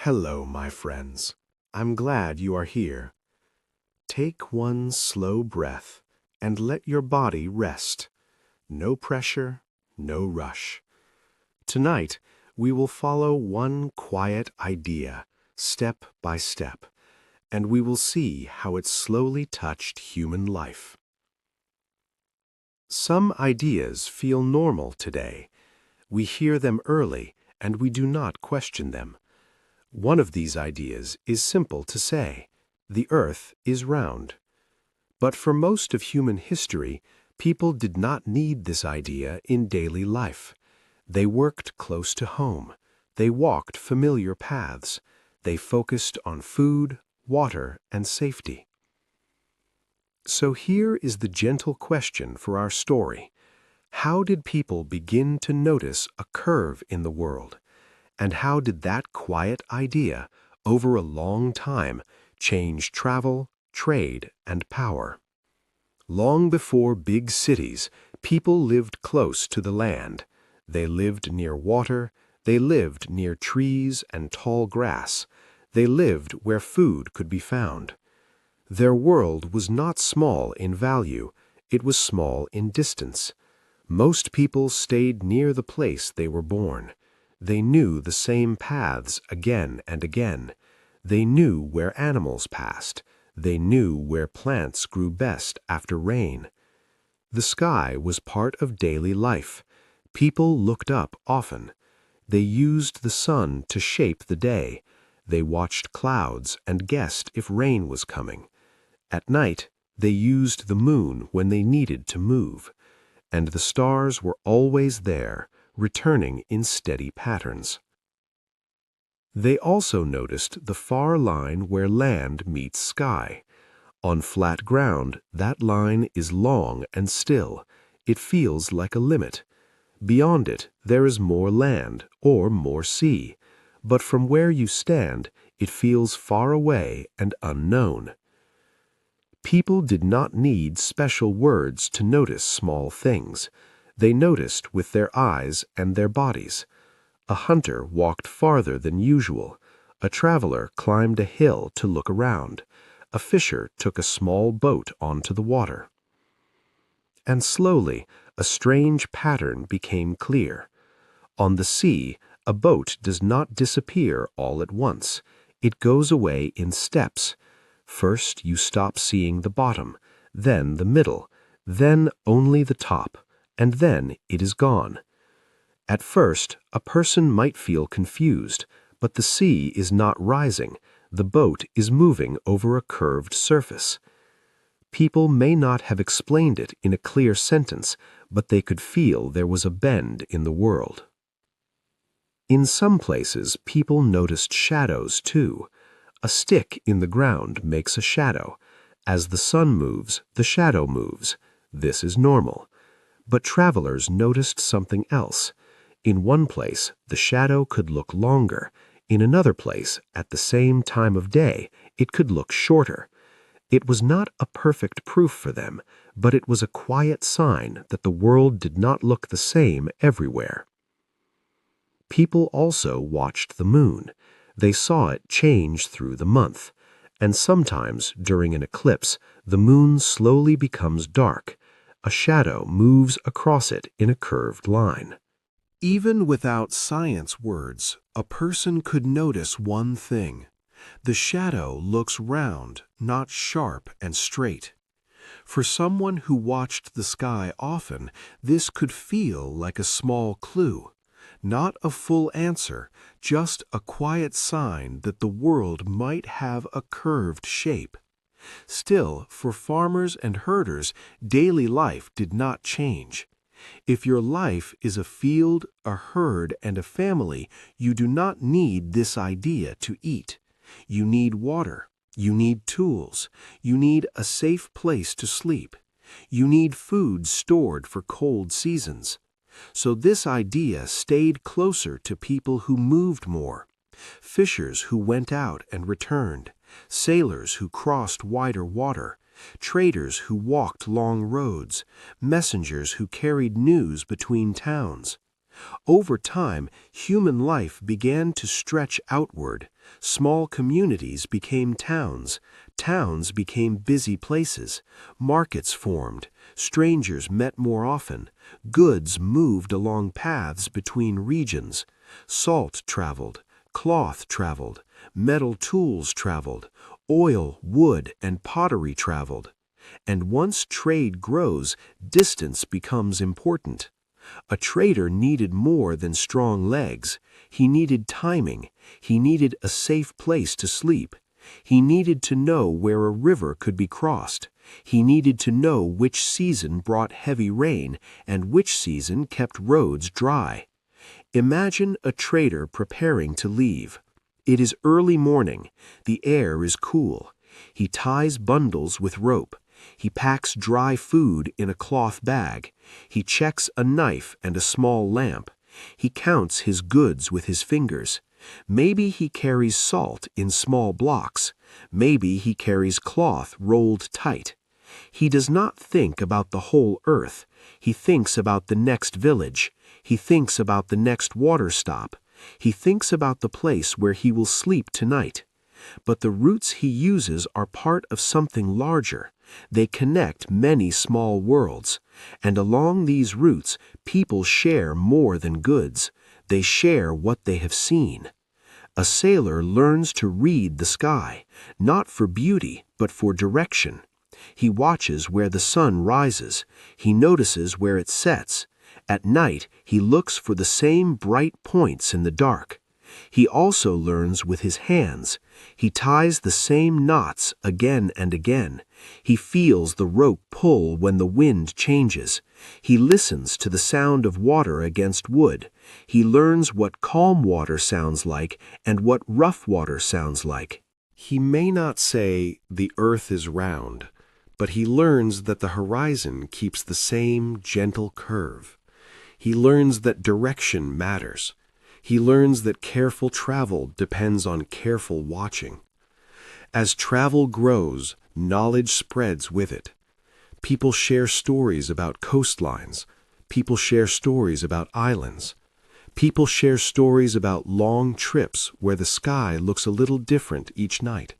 Hello, my friends. I'm glad you are here. Take one slow breath and let your body rest. No pressure, no rush. Tonight, we will follow one quiet idea, step by step, and we will see how it slowly touched human life. Some ideas feel normal today. We hear them early, and we do not question them. One of these ideas is simple to say: the earth is round. But for most of human history, people did not need this idea in daily life. They worked close to home. They walked familiar paths. They focused on food, water, and safety. So here is the gentle question for our story. How did people begin to notice a curve in the world? And how did that quiet idea, over a long time, change travel, trade, and power? Long before big cities, people lived close to the land. They lived near water, they lived near trees and tall grass. They lived where food could be found. Their world was not small in value, it was small in distance. Most people stayed near the place they were born. They knew the same paths again and again. They knew where animals passed. They knew where plants grew best after rain. The sky was part of daily life. People looked up often. They used the sun to shape the day. They watched clouds and guessed if rain was coming. At night, they used the moon when they needed to move. And the stars were always there, returning in steady patterns. They also noticed the far line where land meets sky. On flat ground, that line is long and still. It feels like a limit. Beyond it, there is more land or more sea. But from where you stand, it feels far away and unknown. People did not need special words to notice small things. They noticed with their eyes and their bodies. A hunter walked farther than usual. A traveler climbed a hill to look around. A fisher took a small boat onto the water. And slowly, a strange pattern became clear. On the sea, a boat does not disappear all at once. It goes away in steps. First, you stop seeing the bottom, then the middle, then only the top, and then it is gone. At first, a person might feel confused, but the sea is not rising. The boat is moving over a curved surface. People may not have explained it in a clear sentence, but they could feel there was a bend in the world. In some places, people noticed shadows too. A stick in the ground makes a shadow. As the sun moves, the shadow moves. This is normal. But travelers noticed something else. In one place, the shadow could look longer. In another place, at the same time of day, it could look shorter. It was not a perfect proof for them, but it was a quiet sign that the world did not look the same everywhere. People also watched the moon. They saw it change through the month, and sometimes, during an eclipse, the moon slowly becomes dark. A shadow moves across it in a curved line. Even without science words, a person could notice one thing. The shadow looks round, not sharp and straight. For someone who watched the sky often, this could feel like a small clue. Not a full answer, just a quiet sign that the world might have a curved shape. Still, for farmers and herders, daily life did not change. If your life is a field, a herd, and a family, you do not need this idea to eat. You need water. You need tools. You need a safe place to sleep. You need food stored for cold seasons. So this idea stayed closer to people who moved more. Fishers who went out and returned. Sailors who crossed wider water. Traders who walked long roads. Messengers who carried news between towns. Over time, human life began to stretch outward. Small communities became towns. Towns became busy places. Markets formed. Strangers met more often. Goods moved along paths between regions. Salt traveled. Cloth traveled. Metal tools traveled. Oil, wood, and pottery traveled. And once trade grows, distance becomes important. A trader needed more than strong legs. He needed timing. He needed a safe place to sleep. He needed to know where a river could be crossed. He needed to know which season brought heavy rain and which season kept roads dry. Imagine a trader preparing to leave. It is early morning. The air is cool. He ties bundles with rope. He packs dry food in a cloth bag. He checks a knife and a small lamp. He counts his goods with his fingers. Maybe he carries salt in small blocks. Maybe he carries cloth rolled tight. He does not think about the whole earth. He thinks about the next village. He thinks about the next water stop. He thinks about the place where he will sleep tonight. But the routes he uses are part of something larger. They connect many small worlds, and along these routes, people share more than goods. They share what they have seen. A sailor learns to read the sky, not for beauty, but for direction. He watches where the sun rises. He notices where it sets. At night, he looks for the same bright points in the dark. He also learns with his hands. He ties the same knots again and again. He feels the rope pull when the wind changes. He listens to the sound of water against wood. He learns what calm water sounds like and what rough water sounds like. He may not say the earth is round, but he learns that the horizon keeps the same gentle curve. He learns that direction matters. He learns that careful travel depends on careful watching. As travel grows, knowledge spreads with it. People share stories about coastlines. People share stories about islands. People share stories about long trips where the sky looks a little different each night.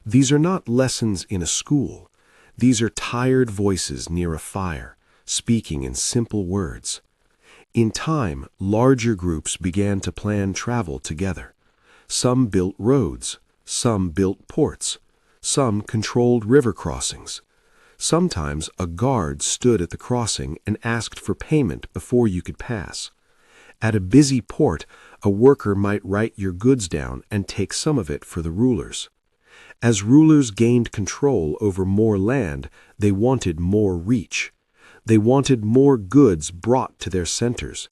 These are not lessons in a school. These are tired voices near a fire, speaking in simple words. In time, larger groups began to plan travel together. Some built roads, some built ports, some controlled river crossings. Sometimes a guard stood at the crossing and asked for payment before you could pass. At a busy port, a worker might write your goods down and take some of it for the rulers. As rulers gained control over more land, they wanted more reach. They wanted more goods brought to their centers.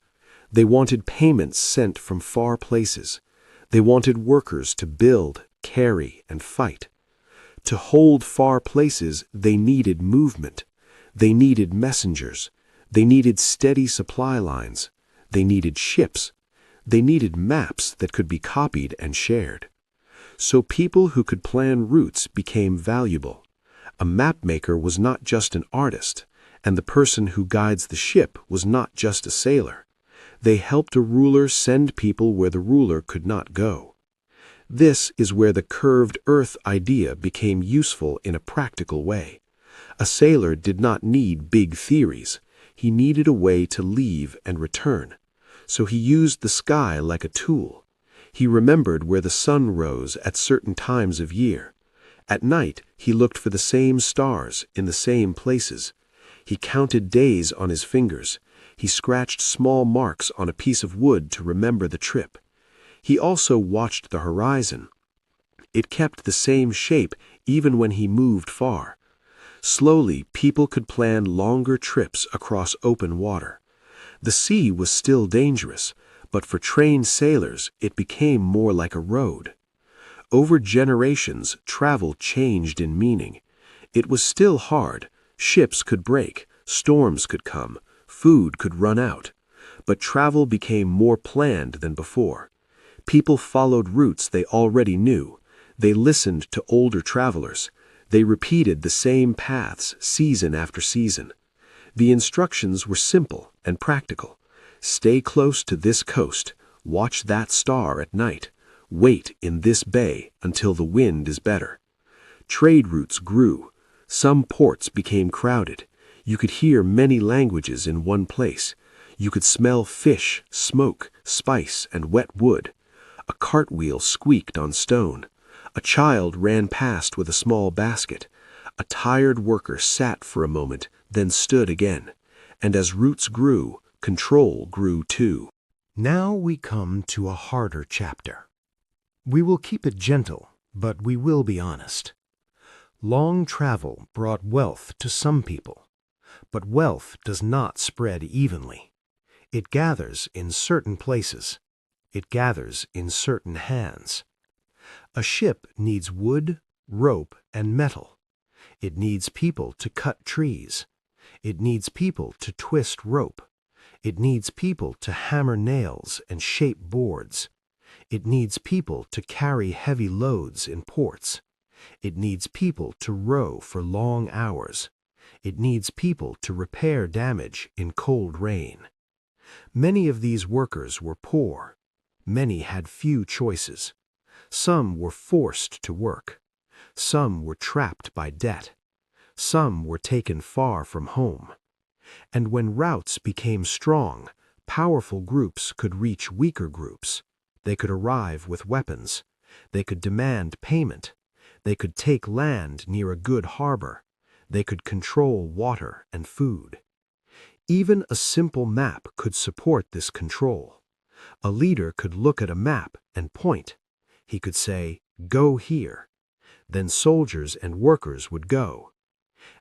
They wanted payments sent from far places. They wanted workers to build, carry, and fight. To hold far places, they needed movement. They needed messengers. They needed steady supply lines. They needed ships. They needed maps that could be copied and shared. So people who could plan routes became valuable. A mapmaker was not just an artist, and the person who guides the ship was not just a sailor. They helped a ruler send people where the ruler could not go. This is where the curved earth idea became useful in a practical way. A sailor did not need big theories. He needed a way to leave and return. So he used the sky like a tool. He remembered where the sun rose at certain times of year. At night, he looked for the same stars in the same places. He counted days on his fingers. He scratched small marks on a piece of wood to remember the trip. He also watched the horizon. It kept the same shape even when he moved far. Slowly, people could plan longer trips across open water. The sea was still dangerous, but for trained sailors, it became more like a road. Over generations, travel changed in meaning. It was still hard. Ships could break, storms could come, food could run out. But travel became more planned than before. People followed routes they already knew. They listened to older travelers. They repeated the same paths season after season. The instructions were simple and practical. Stay close to this coast, watch that star at night, wait in this bay until the wind is better. Trade routes grew. Some ports became crowded. You could hear many languages in one place. You could smell fish, smoke, spice, and wet wood. A cartwheel squeaked on stone. A child ran past with a small basket. A tired worker sat for a moment, then stood again. And as routes grew, control grew too. Now we come to a harder chapter. We will keep it gentle, but we will be honest. Long travel brought wealth to some people, but wealth does not spread evenly. It gathers in certain places. It gathers in certain hands. A ship needs wood, rope, and metal. It needs people to cut trees. It needs people to twist rope. It needs people to hammer nails and shape boards. It needs people to carry heavy loads in ports. It needs people to row for long hours. It needs people to repair damage in cold rain. Many of these workers were poor. Many had few choices. Some were forced to work. Some were trapped by debt. Some were taken far from home. And when routes became strong, powerful groups could reach weaker groups. They could arrive with weapons. They could demand payment. They could take land near a good harbor. They could control water and food. Even a simple map could support this control. A leader could look at a map and point. He could say, "Go here." Then soldiers and workers would go.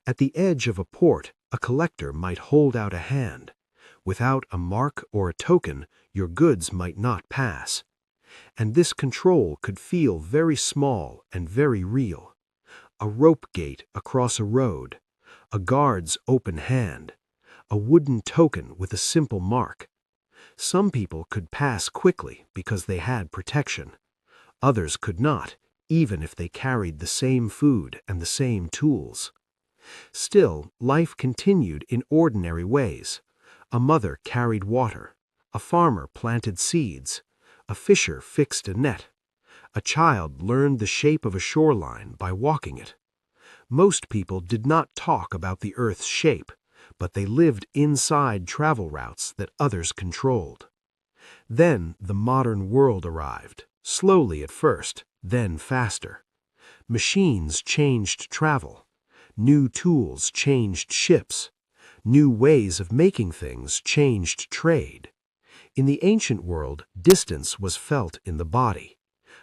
At the edge of a port, a collector might hold out a hand. Without a mark or a token, your goods might not pass. And this control could feel very small and very real. A rope gate across a road, a guard's open hand, a wooden token with a simple mark. Some people could pass quickly because they had protection. Others could not, even if they carried the same food and the same tools. Still, life continued in ordinary ways. A mother carried water. A farmer planted seeds. A fisher fixed a net. A child learned the shape of a shoreline by walking it. Most people did not talk about the Earth's shape, but they lived inside travel routes that others controlled. Then the modern world arrived, slowly at first, then faster. Machines changed travel. New tools changed ships. New ways of making things changed trade. In the ancient world, distance was felt in the body.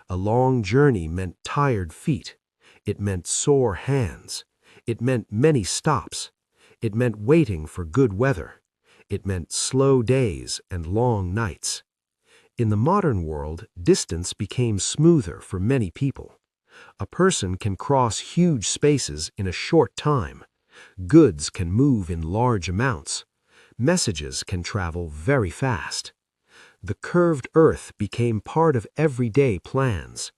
A long journey meant tired feet. It meant sore hands. It meant many stops. It meant waiting for good weather. It meant slow days and long nights. In the modern world, distance became smoother for many people. A person can cross huge spaces in a short time. Goods can move in large amounts. Messages can travel very fast. The curved earth became part of everyday plans.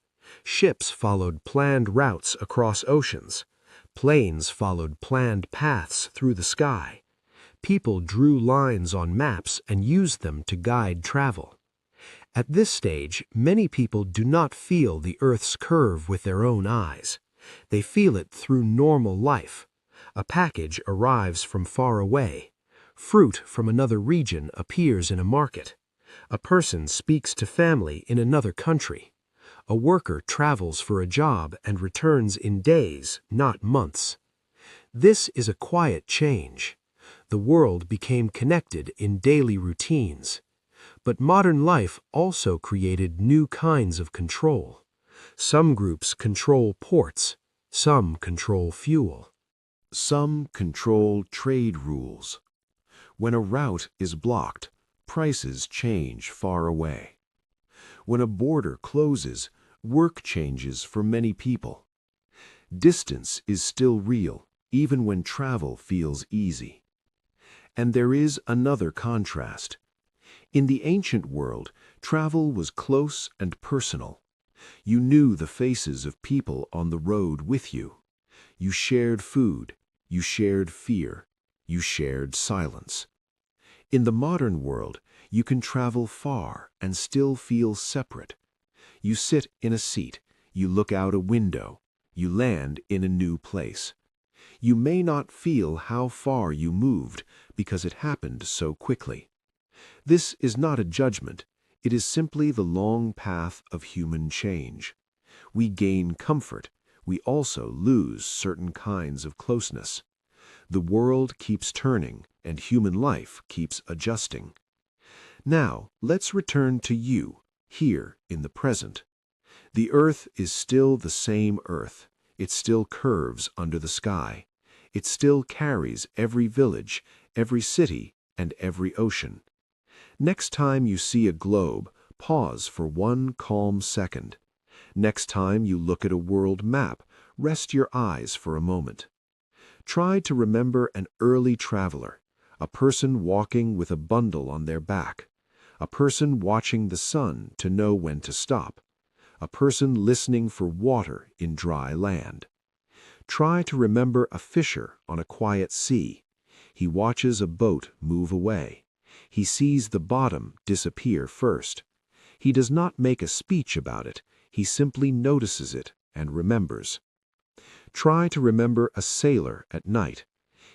Ships followed planned routes across oceans. Planes followed planned paths through the sky. People drew lines on maps and used them to guide travel. At this stage, many people do not feel the Earth's curve with their own eyes. They feel it through normal life. A package arrives from far away. Fruit from another region appears in a market. A person speaks to family in another country. A worker travels for a job and returns in days, not months. This is a quiet change. The world became connected in daily routines. But modern life also created new kinds of control. Some groups control ports. Some control fuel. Some control trade rules. When a route is blocked, prices change far away. When a border closes, work changes for many people. Distance is still real, even when travel feels easy. And there is another contrast. In the ancient world, travel was close and personal. You knew the faces of people on the road with you. You shared food. You shared fear. You shared silence. In the modern world, You can travel far and still feel separate. You sit in a seat, you look out a window, you land in a new place. You may not feel how far you moved because it happened so quickly. This is not a judgment, it is simply the long path of human change. We gain comfort, we also lose certain kinds of closeness. The world keeps turning and human life keeps adjusting. Now, let's return to you, here in the present. The earth is still the same earth. It still curves under the sky. It still carries every village, every city, and every ocean. Next time you see a globe, pause for one calm second. Next time you look at a world map, rest your eyes for a moment. Try to remember an early traveler, a person walking with a bundle on their back, a person watching the sun to know when to stop, a person listening for water in dry land. Try to remember a fisher on a quiet sea. He watches a boat move away. He sees the bottom disappear first. He does not make a speech about it. He simply notices it and remembers. Try to remember a sailor at night.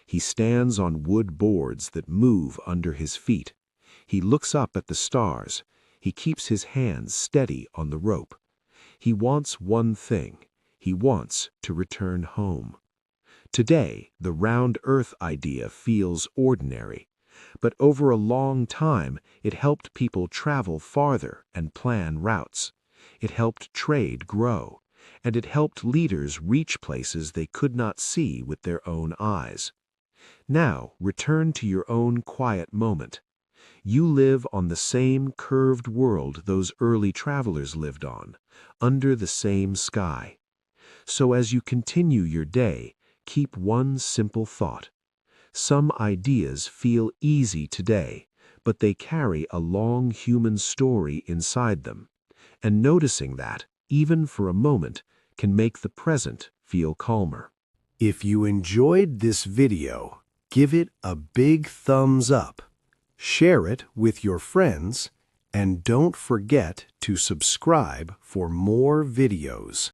He stands on wood boards that move under his feet. He looks up at the stars. He keeps his hands steady on the rope. He wants one thing. He wants to return home. Today, the round earth idea feels ordinary, but over a long time, it helped people travel farther and plan routes. It helped trade grow, and it helped leaders reach places they could not see with their own eyes. Now, return to your own quiet moment. You live on the same curved world those early travelers lived on, under the same sky. So as you continue your day, keep one simple thought. Some ideas feel easy today, but they carry a long human story inside them. And noticing that, even for a moment, can make the present feel calmer. If you enjoyed this video, give it a big thumbs up. Share it with your friends, and don't forget to subscribe for more videos.